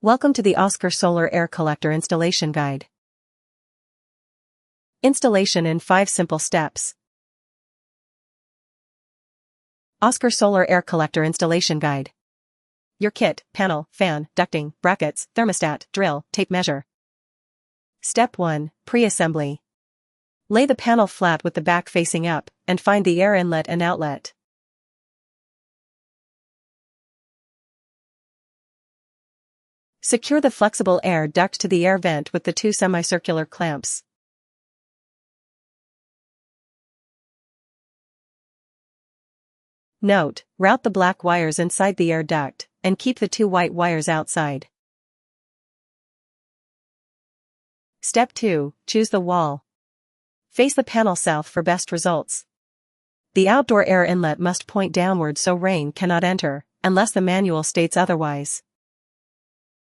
Welcome to the Oscar Solar Air Collector Installation Guide. Installation in 5 simple steps. Oscar Solar Air Collector Installation Guide. Your kit, panel, fan, ducting, brackets, thermostat, drill, tape measure. Step 1. Pre-assembly. Lay the panel flat with the back facing up, and find the air inlet and outlet. Secure the flexible air duct to the air vent with the 2 semicircular clamps. Note, route the black wires inside the air duct, and keep the 2 white wires outside. Step 2. Choose the wall. Face the panel south for best results. The outdoor air inlet must point downward so rain cannot enter, unless the manual states otherwise.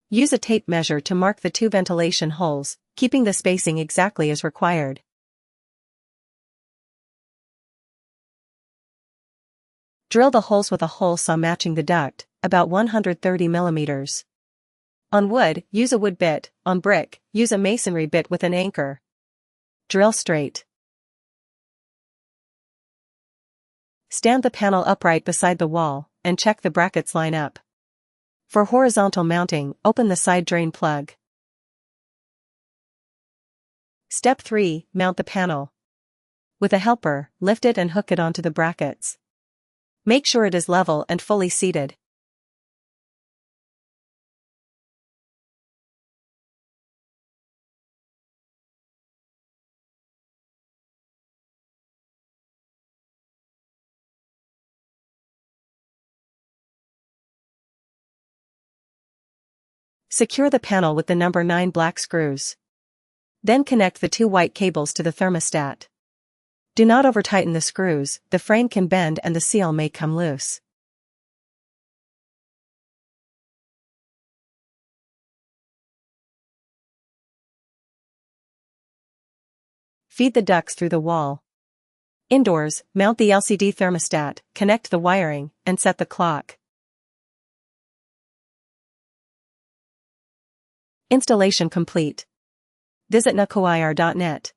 Use a tape measure to mark the 2 ventilation holes, keeping the spacing exactly as required. Drill the holes with a hole saw matching the duct, about 130 mm. On wood, use a wood bit; on brick, use a masonry bit with an anchor. Drill straight. Stand the panel upright beside the wall, and check the brackets line up. For horizontal mounting, open the side drain plug. Step 3. Mount the panel. With a helper, lift it and hook it onto the brackets. Make sure it is level and fully seated. Secure the panel with the number 9 black screws. Then connect the 2 white cables to the thermostat. Do not over-tighten the screws, the frame can bend and the seal may come loose. Feed the ducts through the wall. Indoors, mount the LCD thermostat, connect the wiring, and set the clock. Installation complete. Visit Nakoair.net.